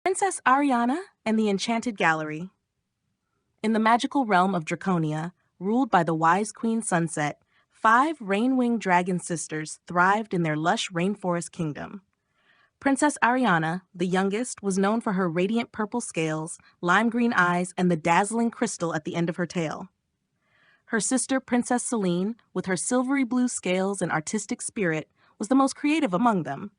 Princess Arianna and the Enchanted Gallery. In the magical realm of Draconia, ruled by the wise Queen Sunset, 5 rain-winged dragon sisters thrived in their lush rainforest kingdom. Princess Arianna, the youngest, was known for her radiant purple scales, lime green eyes, and the dazzling crystal at the end of her tail. Her sister, Princess Celine, with her silvery blue scales and artistic spirit, was the most creative among them.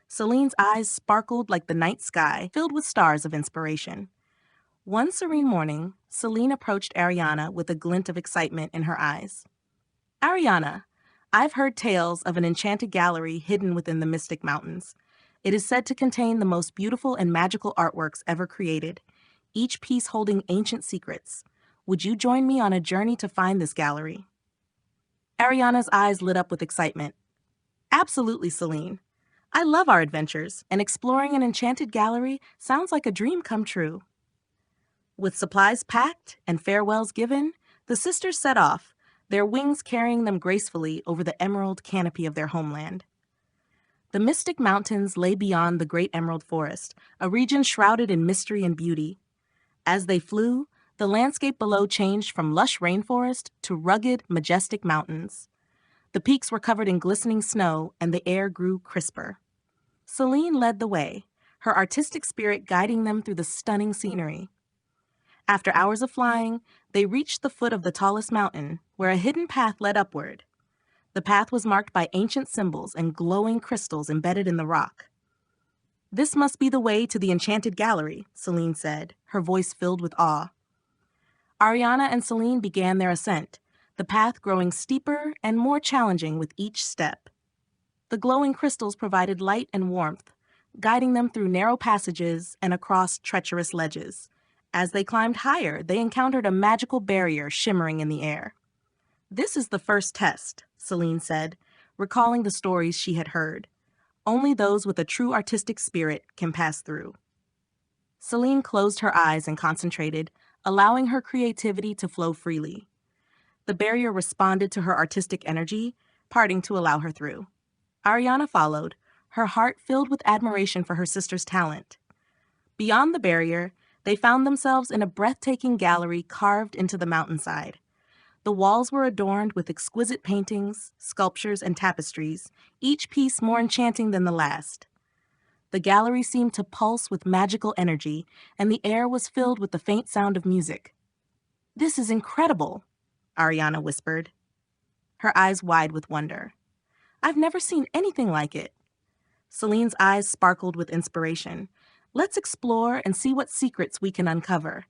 Celine's eyes sparkled like the night sky, filled with stars of inspiration. One serene morning, Celine approached Arianna with a glint of excitement in her eyes. "Arianna, I've heard tales of an enchanted gallery hidden within the mystic mountains. It is said to contain the most beautiful and magical artworks ever created, each piece holding ancient secrets. Would you join me on a journey to find this gallery?" Arianna's eyes lit up with excitement. "Absolutely, Celine. I love our adventures, and exploring an enchanted gallery sounds like a dream come true." With supplies packed and farewells given, the sisters set off, their wings carrying them gracefully over the emerald canopy of their homeland. The mystic mountains lay beyond the great emerald forest, a region shrouded in mystery and beauty. As they flew, the landscape below changed from lush rainforest to rugged, majestic mountains. The peaks were covered in glistening snow, and the air grew crisper. Celine led the way, her artistic spirit guiding them through the stunning scenery. After hours of flying, they reached the foot of the tallest mountain, where a hidden path led upward. The path was marked by ancient symbols and glowing crystals embedded in the rock. "This must be the way to the Enchanted Gallery," Celine said, her voice filled with awe. Arianna and Celine began their ascent, the path growing steeper and more challenging with each step. The glowing crystals provided light and warmth, guiding them through narrow passages and across treacherous ledges. As they climbed higher, they encountered a magical barrier shimmering in the air. "This is the first test," Celine said, recalling the stories she had heard. "Only those with a true artistic spirit can pass through." Celine closed her eyes and concentrated, allowing her creativity to flow freely. The barrier responded to her artistic energy, parting to allow her through. Arianna followed, her heart filled with admiration for her sister's talent. Beyond the barrier, they found themselves in a breathtaking gallery carved into the mountainside. The walls were adorned with exquisite paintings, sculptures, and tapestries, each piece more enchanting than the last. The gallery seemed to pulse with magical energy, and the air was filled with the faint sound of music. "This is incredible," Arianna whispered, her eyes wide with wonder. "I've never seen anything like it." Celine's eyes sparkled with inspiration. "Let's explore and see what secrets we can uncover."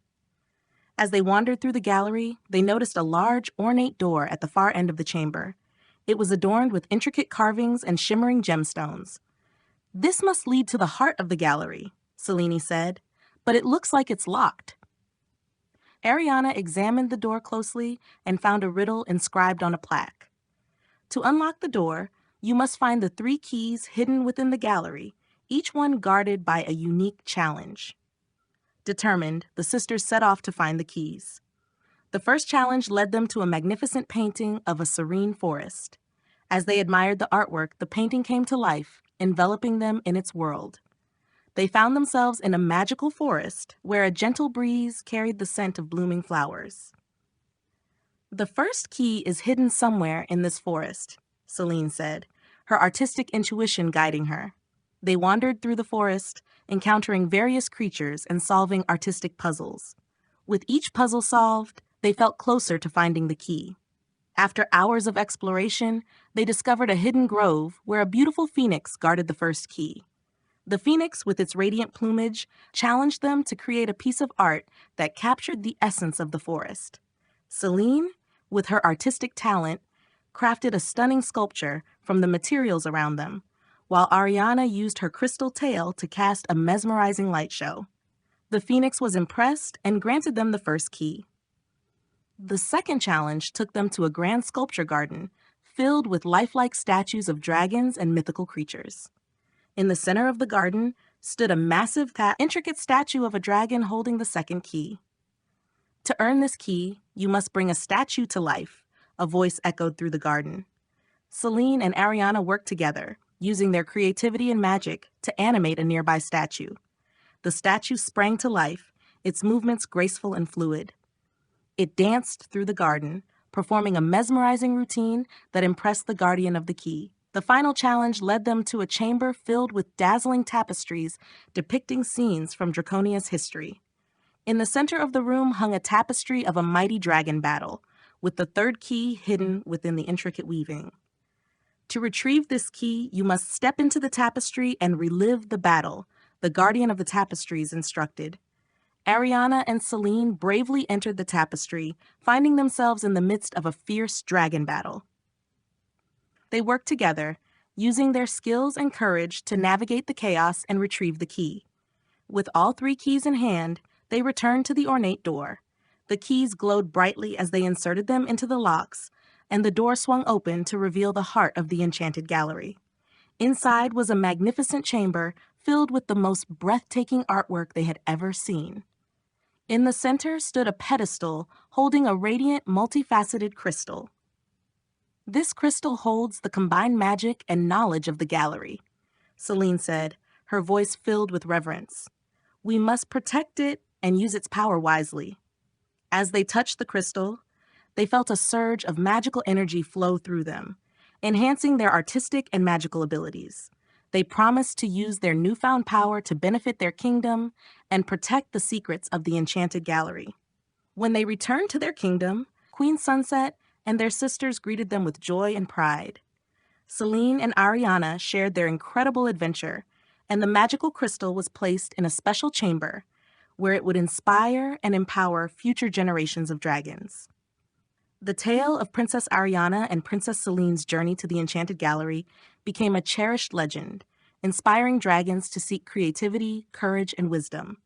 As they wandered through the gallery, they noticed a large, ornate door at the far end of the chamber. It was adorned with intricate carvings and shimmering gemstones. "This must lead to the heart of the gallery," Celine said, "but it looks like it's locked." Arianna examined the door closely and found a riddle inscribed on a plaque. To unlock the door, you must find the 3 keys hidden within the gallery, each one guarded by a unique challenge. Determined, the sisters set off to find the keys. The first challenge led them to a magnificent painting of a serene forest. As they admired the artwork, the painting came to life, enveloping them in its world. They found themselves in a magical forest where a gentle breeze carried the scent of blooming flowers. "The first key is hidden somewhere in this forest," Celine said, her artistic intuition guiding her. They wandered through the forest, encountering various creatures and solving artistic puzzles. With each puzzle solved, they felt closer to finding the key. After hours of exploration, they discovered a hidden grove where a beautiful phoenix guarded the first key. The phoenix, with its radiant plumage, challenged them to create a piece of art that captured the essence of the forest. Celine, with her artistic talent, crafted a stunning sculpture from the materials around them, while Arianna used her crystal tail to cast a mesmerizing light show. The phoenix was impressed and granted them the first key. The second challenge took them to a grand sculpture garden filled with lifelike statues of dragons and mythical creatures. In the center of the garden stood a massive, intricate statue of a dragon holding the second key. "To earn this key, you must bring a statue to life," a voice echoed through the garden. Celine and Arianna worked together, using their creativity and magic to animate a nearby statue. the statue sprang to life, its movements graceful and fluid. It danced through the garden, performing a mesmerizing routine that impressed the guardian of the key. The final challenge led them to a chamber filled with dazzling tapestries depicting scenes from Draconia's history. In the center of the room hung a tapestry of a mighty dragon battle, with the third key hidden within the intricate weaving. To retrieve this key, you must step into the tapestry and relive the battle, the guardian of the tapestries instructed. Arianna and Celine bravely entered the tapestry, finding themselves in the midst of a fierce dragon battle. They worked together, using their skills and courage to navigate the chaos and retrieve the key. With all three keys in hand, they returned to the ornate door. The keys glowed brightly as they inserted them into the locks, and the door swung open to reveal the heart of the Enchanted Gallery. Inside was a magnificent chamber filled with the most breathtaking artwork they had ever seen. In the center stood a pedestal holding a radiant, multifaceted crystal. "This crystal holds the combined magic and knowledge of the gallery," Celine said, her voice filled with reverence. "We must protect it and use its power wisely." As they touched the crystal, they felt a surge of magical energy flow through them, enhancing their artistic and magical abilities. They promised to use their newfound power to benefit their kingdom and protect the secrets of the Enchanted Gallery. When they returned to their kingdom, Queen Sunset and their sisters greeted them with joy and pride. Celine and Arianna shared their incredible adventure, and the magical crystal was placed in a special chamber where it would inspire and empower future generations of dragons. The tale of Princess Arianna and Princess Celine's journey to the Enchanted Gallery became a cherished legend, inspiring dragons to seek creativity, courage, and wisdom.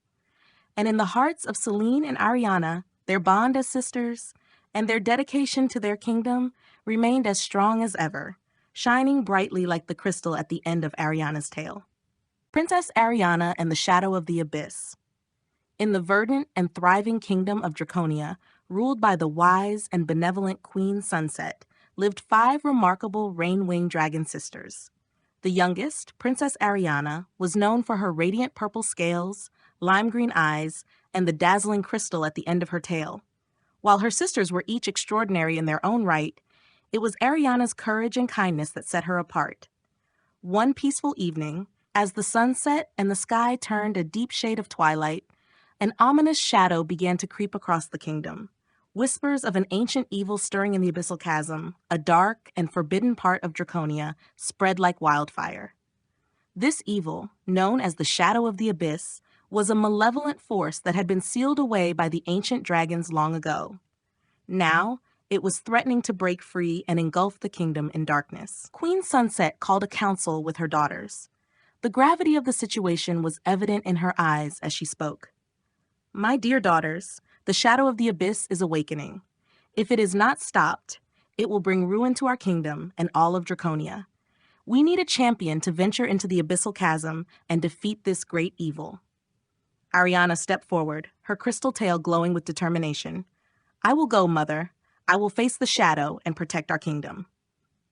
And in the hearts of Celine and Arianna, their bond as sisters and their dedication to their kingdom remained as strong as ever, shining brightly like the crystal at the end of Arianna's tale. Princess Arianna and the Shadow of the Abyss. In the verdant and thriving kingdom of Draconia, ruled by the wise and benevolent Queen Sunset, lived 5 remarkable rain-winged dragon sisters. The youngest, Princess Arianna, was known for her radiant purple scales, lime green eyes, and the dazzling crystal at the end of her tail. While her sisters were each extraordinary in their own right, it was Arianna's courage and kindness that set her apart. One peaceful evening, as the sun set and the sky turned a deep shade of twilight, an ominous shadow began to creep across the kingdom. Whispers of an ancient evil stirring in the abyssal chasm, a dark and forbidden part of Draconia, spread like wildfire. This evil, known as the Shadow of the Abyss, was a malevolent force that had been sealed away by the ancient dragons long ago. Now, it was threatening to break free and engulf the kingdom in darkness. Queen Sunset called a council with her daughters. The gravity of the situation was evident in her eyes as she spoke. "My dear daughters, the Shadow of the Abyss is awakening. If it is not stopped, it will bring ruin to our kingdom and all of Draconia. We need a champion to venture into the abyssal chasm and defeat this great evil." Arianna stepped forward, her crystal tail glowing with determination. "I will go, Mother. I will face the shadow and protect our kingdom."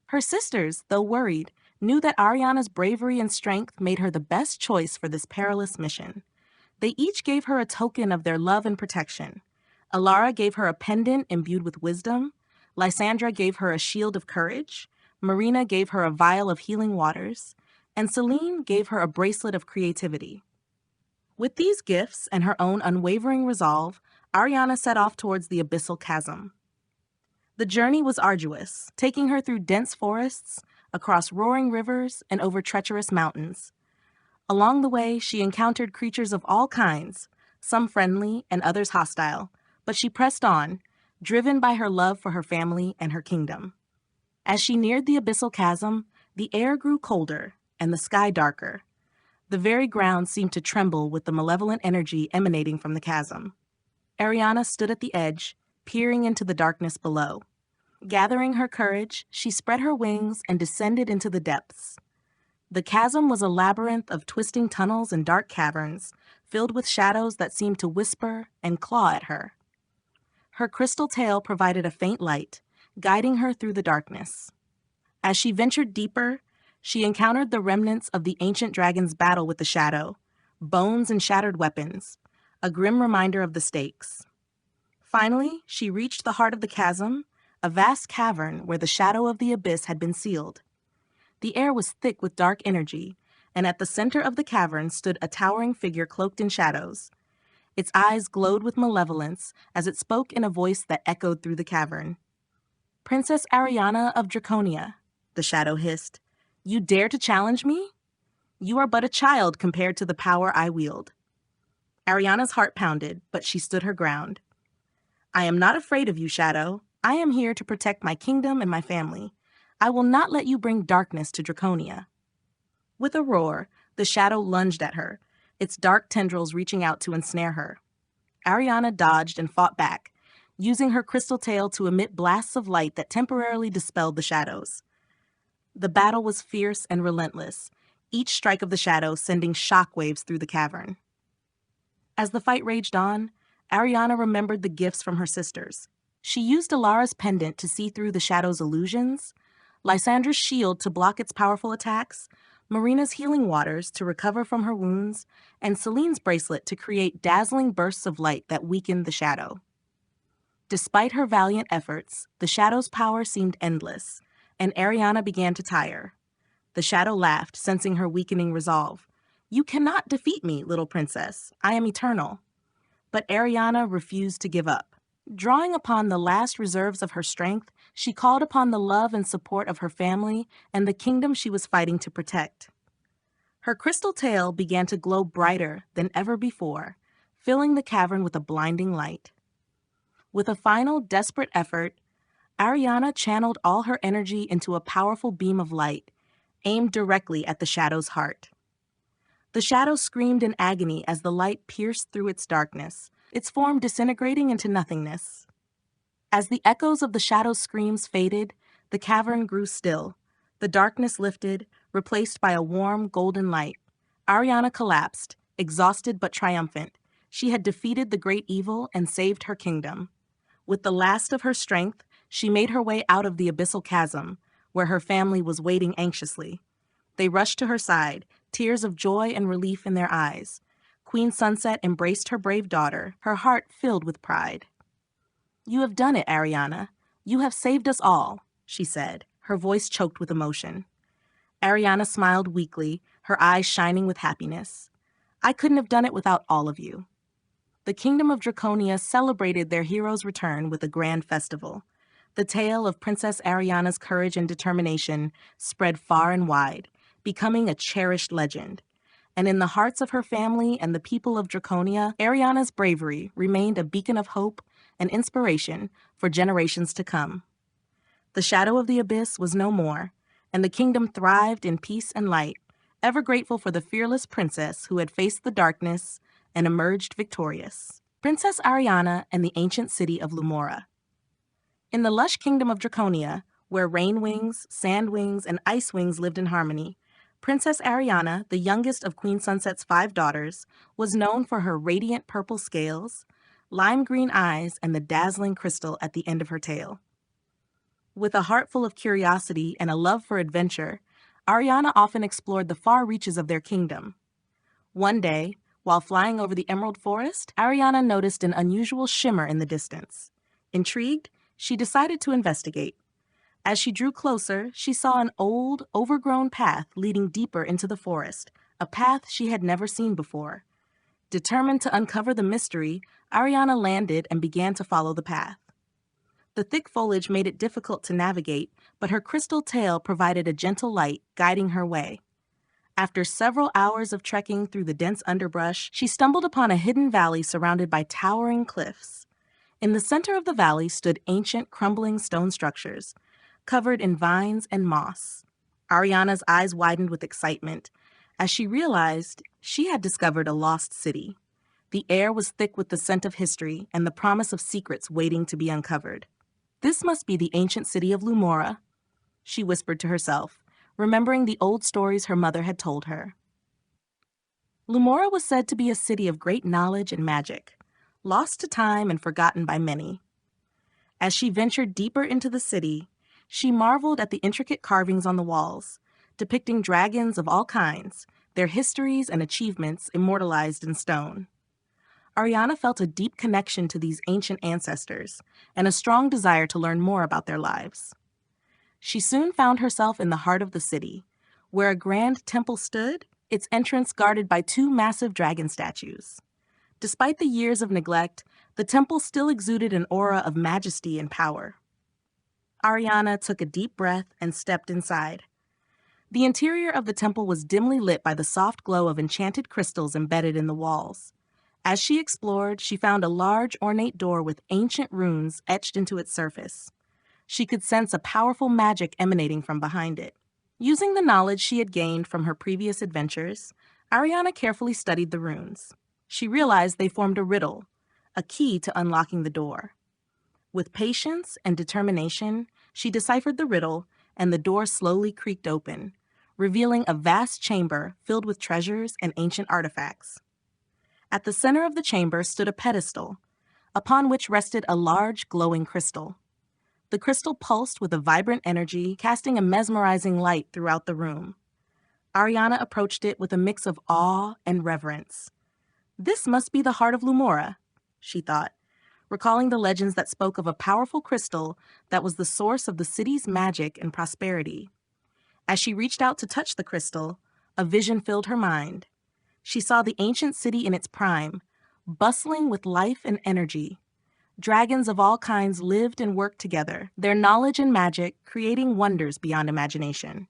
Her sisters, though worried, knew that Arianna's bravery and strength made her the best choice for this perilous mission. They each gave her a token of their love and protection. Alara gave her a pendant imbued with wisdom. Lysandra gave her a shield of courage. Marina gave her a vial of healing waters. And Celine gave her a bracelet of creativity. With these gifts and her own unwavering resolve, Arianna set off towards the abyssal chasm. The journey was arduous, taking her through dense forests, across roaring rivers, and over treacherous mountains. Along the way, she encountered creatures of all kinds, some friendly and others hostile, but she pressed on, driven by her love for her family and her kingdom. As she neared the abyssal chasm, the air grew colder and the sky darker. The very ground seemed to tremble with the malevolent energy emanating from the chasm. Arianna stood at the edge, peering into the darkness below. Gathering her courage, she spread her wings and descended into the depths. The chasm was a labyrinth of twisting tunnels and dark caverns, filled with shadows that seemed to whisper and claw at her. Her crystal tail provided a faint light, guiding her through the darkness. As she ventured deeper, she encountered the remnants of the ancient dragon's battle with the shadow, bones and shattered weapons, a grim reminder of the stakes. Finally, she reached the heart of the chasm, a vast cavern where the shadow of the abyss had been sealed. The air was thick with dark energy, and at the center of the cavern stood a towering figure cloaked in shadows. Its eyes glowed with malevolence as it spoke in a voice that echoed through the cavern. "Princess Arianna of Draconia," the shadow hissed. "You dare to challenge me? You are but a child compared to the power I wield." Arianna's heart pounded, but she stood her ground. "I am not afraid of you, Shadow. I am here to protect my kingdom and my family. I will not let you bring darkness to Draconia." With a roar, the shadow lunged at her, its dark tendrils reaching out to ensnare her. Arianna dodged and fought back, using her crystal tail to emit blasts of light that temporarily dispelled the shadows. The battle was fierce and relentless, each strike of the shadow sending shockwaves through the cavern. As the fight raged on, Arianna remembered the gifts from her sisters. She used Alara's pendant to see through the shadow's illusions, Lysandra's shield to block its powerful attacks, Marina's healing waters to recover from her wounds, and Celine's bracelet to create dazzling bursts of light that weakened the shadow. Despite her valiant efforts, the shadow's power seemed endless, and Arianna began to tire. The shadow laughed, sensing her weakening resolve. "You cannot defeat me, little princess. I am eternal." But Arianna refused to give up. Drawing upon the last reserves of her strength, she called upon the love and support of her family and the kingdom she was fighting to protect. Her crystal tail began to glow brighter than ever before, filling the cavern with a blinding light. With a final, desperate effort, Arianna channeled all her energy into a powerful beam of light, aimed directly at the shadow's heart. The shadow screamed in agony as the light pierced through its darkness, its form disintegrating into nothingness. As the echoes of the shadow's screams faded, the cavern grew still. The darkness lifted, replaced by a warm, golden light. Arianna collapsed, exhausted but triumphant. She had defeated the great evil and saved her kingdom. With the last of her strength, she made her way out of the abyssal chasm, where her family was waiting anxiously. They rushed to her side, tears of joy and relief in their eyes. Queen Sunset embraced her brave daughter, her heart filled with pride. "You have done it, Arianna. You have saved us all," she said, her voice choked with emotion. Arianna smiled weakly, her eyes shining with happiness. "I couldn't have done it without all of you." The kingdom of Draconia celebrated their hero's return with a grand festival. The tale of Princess Arianna's courage and determination spread far and wide, becoming a cherished legend. And in the hearts of her family and the people of Draconia, Arianna's bravery remained a beacon of hope and inspiration for generations to come. The shadow of the abyss was no more, and the kingdom thrived in peace and light, ever grateful for the fearless princess who had faced the darkness and emerged victorious. Princess Arianna and the ancient city of Lumora. In the lush kingdom of Draconia, where rain wings, sand wings, and ice wings lived in harmony, Princess Arianna, the youngest of Queen Sunset's 5 daughters, was known for her radiant purple scales, lime green eyes, and the dazzling crystal at the end of her tail. With a heart full of curiosity and a love for adventure, Arianna often explored the far reaches of their kingdom. One day, while flying over the Emerald Forest, Arianna noticed an unusual shimmer in the distance. Intrigued, she decided to investigate. As she drew closer, she saw an old, overgrown path leading deeper into the forest, a path she had never seen before. Determined to uncover the mystery, Arianna landed and began to follow the path. The thick foliage made it difficult to navigate, but her crystal tail provided a gentle light, guiding her way. After several hours of trekking through the dense underbrush, she stumbled upon a hidden valley surrounded by towering cliffs. In the center of the valley stood ancient, crumbling stone structures, covered in vines and moss. Arianna's eyes widened with excitement as she realized she had discovered a lost city. The air was thick with the scent of history and the promise of secrets waiting to be uncovered. "This must be the ancient city of Lumora," she whispered to herself, remembering the old stories her mother had told her. Lumora was said to be a city of great knowledge and magic, lost to time and forgotten by many. As she ventured deeper into the city, she marveled at the intricate carvings on the walls, depicting dragons of all kinds, their histories and achievements immortalized in stone. Arianna felt a deep connection to these ancient ancestors and a strong desire to learn more about their lives. She soon found herself in the heart of the city, where a grand temple stood, its entrance guarded by two massive dragon statues. Despite the years of neglect, the temple still exuded an aura of majesty and power. Arianna took a deep breath and stepped inside. The interior of the temple was dimly lit by the soft glow of enchanted crystals embedded in the walls. As she explored, she found a large, ornate door with ancient runes etched into its surface. She could sense a powerful magic emanating from behind it. Using the knowledge she had gained from her previous adventures, Arianna carefully studied the runes. She realized they formed a riddle, a key to unlocking the door. With patience and determination, she deciphered the riddle, and the door slowly creaked open, revealing a vast chamber filled with treasures and ancient artifacts. At the center of the chamber stood a pedestal, upon which rested a large, glowing crystal. The crystal pulsed with a vibrant energy, casting a mesmerizing light throughout the room. Arianna approached it with a mix of awe and reverence. "This must be the heart of Lumora," she thought, recalling the legends that spoke of a powerful crystal that was the source of the city's magic and prosperity. As she reached out to touch the crystal, a vision filled her mind. She saw the ancient city in its prime, bustling with life and energy. Dragons of all kinds lived and worked together, their knowledge and magic creating wonders beyond imagination.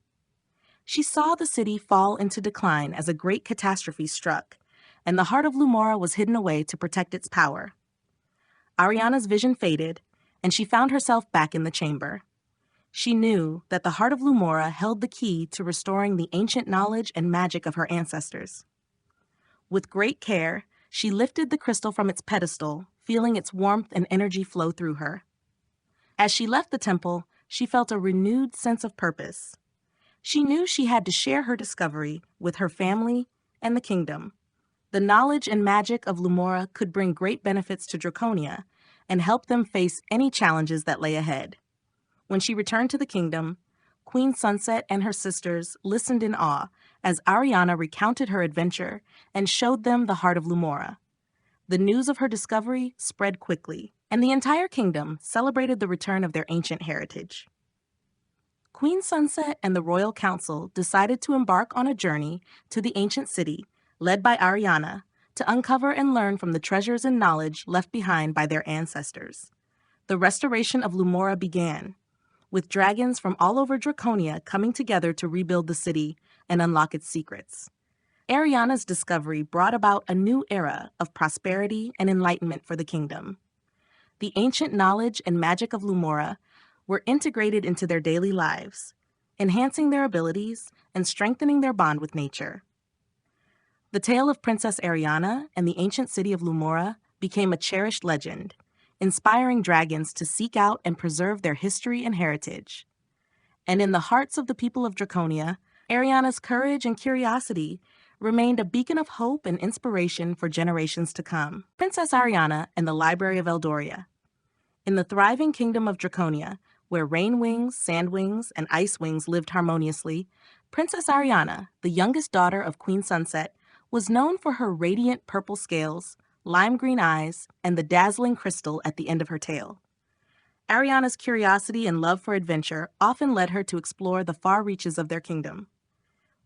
She saw the city fall into decline as a great catastrophe struck, and the heart of Lumora was hidden away to protect its power. Arianna's vision faded, and she found herself back in the chamber. She knew that the heart of Lumora held the key to restoring the ancient knowledge and magic of her ancestors. With great care, she lifted the crystal from its pedestal, feeling its warmth and energy flow through her. As she left the temple, she felt a renewed sense of purpose. She knew she had to share her discovery with her family and the kingdom. The knowledge and magic of Lumora could bring great benefits to Draconia and help them face any challenges that lay ahead. When she returned to the kingdom, Queen Sunset and her sisters listened in awe as Arianna recounted her adventure and showed them the heart of Lumora. The news of her discovery spread quickly, and the entire kingdom celebrated the return of their ancient heritage. Queen Sunset and the royal council decided to embark on a journey to the ancient city, led by Arianna, to uncover and learn from the treasures and knowledge left behind by their ancestors. The restoration of Lumora began, with dragons from all over Draconia coming together to rebuild the city and unlock its secrets. Arianna's discovery brought about a new era of prosperity and enlightenment for the kingdom. The ancient knowledge and magic of Lumora were integrated into their daily lives, enhancing their abilities and strengthening their bond with nature. The tale of Princess Arianna and the ancient city of Lumora became a cherished legend, inspiring dragons to seek out and preserve their history and heritage. And in the hearts of the people of Draconia, Arianna's courage and curiosity remained a beacon of hope and inspiration for generations to come. Princess Arianna and the Library of Eldoria. In the thriving kingdom of Draconia, where rain wings, sand wings, and ice wings lived harmoniously, Princess Arianna, the youngest daughter of Queen Sunset, was known for her radiant purple scales, lime green eyes, and the dazzling crystal at the end of her tail. Arianna's curiosity and love for adventure often led her to explore the far reaches of their kingdom.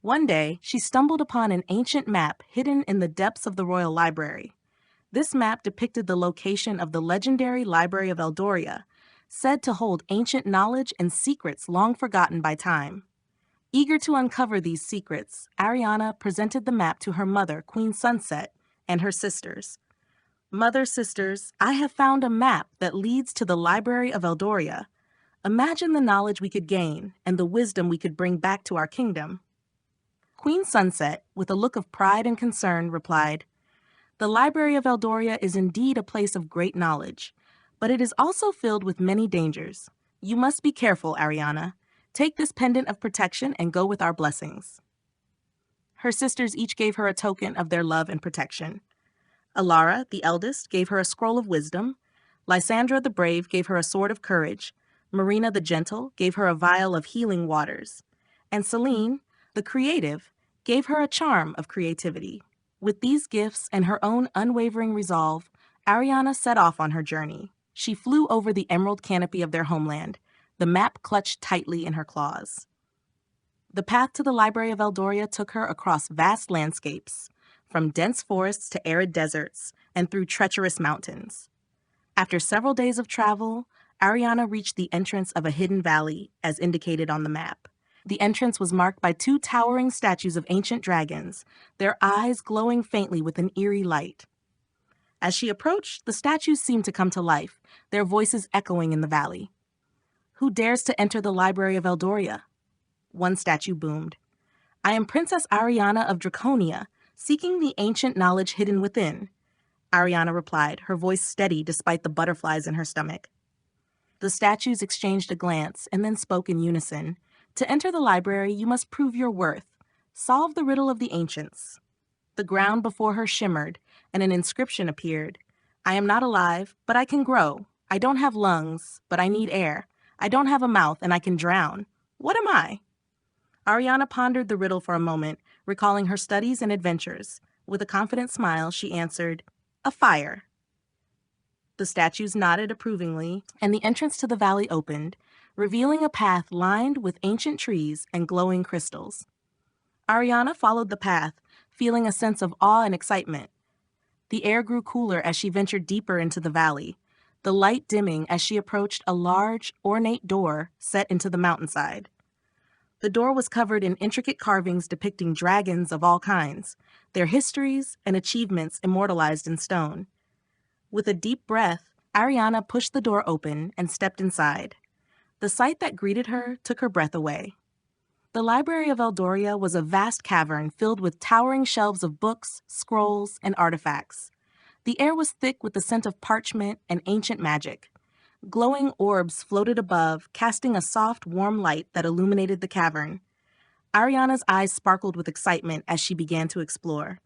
One day, she stumbled upon an ancient map hidden in the depths of the royal library. This map depicted the location of the legendary Library of Eldoria, said to hold ancient knowledge and secrets long forgotten by time. Eager to uncover these secrets, Arianna presented the map to her mother, Queen Sunset, and her sisters. "Mother, sisters, I have found a map that leads to the Library of Eldoria. Imagine the knowledge we could gain and the wisdom we could bring back to our kingdom." Queen Sunset, with a look of pride and concern, replied, "The Library of Eldoria is indeed a place of great knowledge, but it is also filled with many dangers. You must be careful, Arianna. Take this pendant of protection and go with our blessings." Her sisters each gave her a token of their love and protection. Alara, the eldest, gave her a scroll of wisdom. Lysandra, the brave, gave her a sword of courage. Marina, the gentle, gave her a vial of healing waters. And Celine, the creative, gave her a charm of creativity. With these gifts and her own unwavering resolve, Arianna set off on her journey. She flew over the emerald canopy of their homeland, the map clutched tightly in her claws. The path to the Library of Eldoria took her across vast landscapes, from dense forests to arid deserts, and through treacherous mountains. After several days of travel, Arianna reached the entrance of a hidden valley, as indicated on the map. The entrance was marked by two towering statues of ancient dragons, their eyes glowing faintly with an eerie light. As she approached, the statues seemed to come to life, their voices echoing in the valley. "Who dares to enter the Library of Eldoria?" One statue boomed. "I am Princess Arianna of Draconia, seeking the ancient knowledge hidden within," Arianna replied, her voice steady despite the butterflies in her stomach. The statues exchanged a glance and then spoke in unison. "To enter the library, you must prove your worth. Solve the riddle of the ancients." The ground before her shimmered, and an inscription appeared. "I am not alive, but I can grow. I don't have lungs, but I need air. I don't have a mouth, and I can drown. What am I?" Arianna pondered the riddle for a moment, recalling her studies and adventures. With a confident smile, she answered, "A fire." The statues nodded approvingly, and the entrance to the valley opened, revealing a path lined with ancient trees and glowing crystals. Arianna followed the path, feeling a sense of awe and excitement. The air grew cooler as she ventured deeper into the valley, the light dimming as she approached a large, ornate door set into the mountainside. The door was covered in intricate carvings depicting dragons of all kinds, their histories and achievements immortalized in stone. With a deep breath, Arianna pushed the door open and stepped inside. The sight that greeted her took her breath away. The Library of Eldoria was a vast cavern filled with towering shelves of books, scrolls, and artifacts. The air was thick with the scent of parchment and ancient magic. Glowing orbs floated above, casting a soft, warm light that illuminated the cavern. Arianna's eyes sparkled with excitement as she began to explore.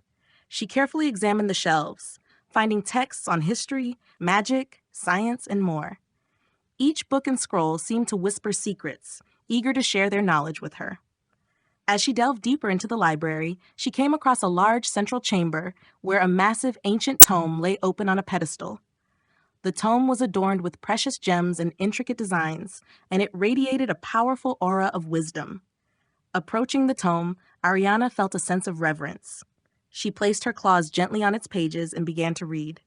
She carefully examined the shelves, finding texts on history, magic, science, and more. Each book and scroll seemed to whisper secrets, eager to share their knowledge with her. As she delved deeper into the library, she came across a large central chamber where a massive ancient tome lay open on a pedestal. The tome was adorned with precious gems and intricate designs, and it radiated a powerful aura of wisdom. Approaching the tome, Arianna felt a sense of reverence. She placed her claws gently on its pages and began to read.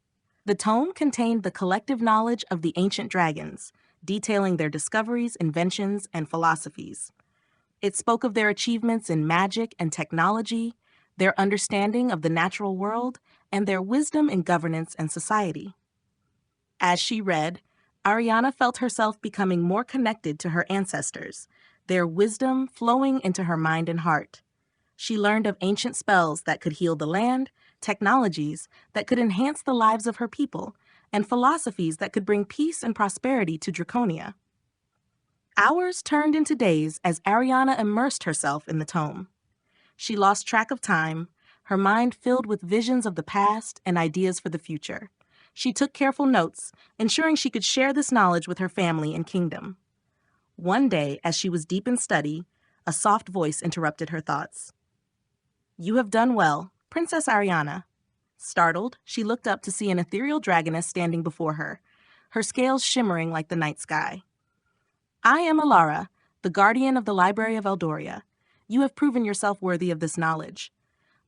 The tome contained the collective knowledge of the ancient dragons, detailing their discoveries, inventions, and philosophies. It spoke of their achievements in magic and technology, their understanding of the natural world, and their wisdom in governance and society. As she read, Arianna felt herself becoming more connected to her ancestors, their wisdom flowing into her mind and heart. She learned of ancient spells that could heal the land, technologies that could enhance the lives of her people, and philosophies that could bring peace and prosperity to Draconia. Hours turned into days as Arianna immersed herself in the tome. She lost track of time, her mind filled with visions of the past and ideas for the future. She took careful notes, ensuring she could share this knowledge with her family and kingdom. One day, as she was deep in study, a soft voice interrupted her thoughts. "You have done well, Princess Arianna." Startled, she looked up to see an ethereal dragoness standing before her, her scales shimmering like the night sky. "I am Alara, the guardian of the Library of Eldoria. You have proven yourself worthy of this knowledge.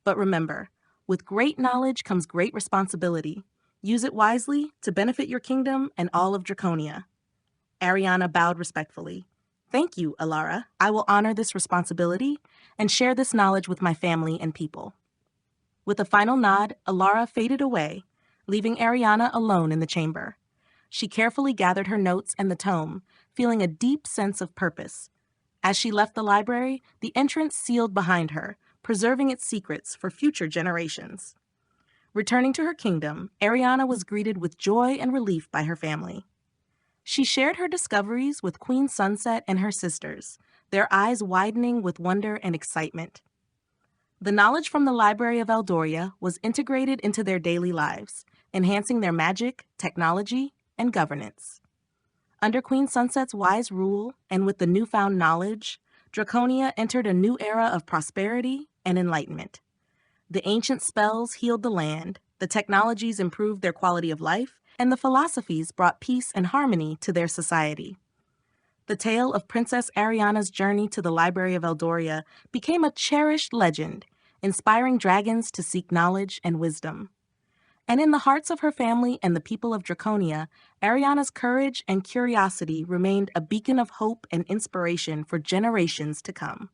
But remember, with great knowledge comes great responsibility. Use it wisely to benefit your kingdom and all of Draconia." Arianna bowed respectfully. "Thank you, Alara. I will honor this responsibility and share this knowledge with my family and people." With a final nod, Alara faded away, leaving Arianna alone in the chamber. She carefully gathered her notes and the tome, feeling a deep sense of purpose. As she left the library, the entrance sealed behind her, preserving its secrets for future generations. Returning to her kingdom, Arianna was greeted with joy and relief by her family. She shared her discoveries with Queen Sunset and her sisters, their eyes widening with wonder and excitement. The knowledge from the Library of Eldoria was integrated into their daily lives, enhancing their magic, technology, and governance. Under Queen Sunset's wise rule, and with the newfound knowledge, Draconia entered a new era of prosperity and enlightenment. The ancient spells healed the land, the technologies improved their quality of life, and the philosophies brought peace and harmony to their society. The tale of Princess Arianna's journey to the Library of Eldoria became a cherished legend, inspiring dragons to seek knowledge and wisdom. And in the hearts of her family and the people of Draconia, Arianna's courage and curiosity remained a beacon of hope and inspiration for generations to come.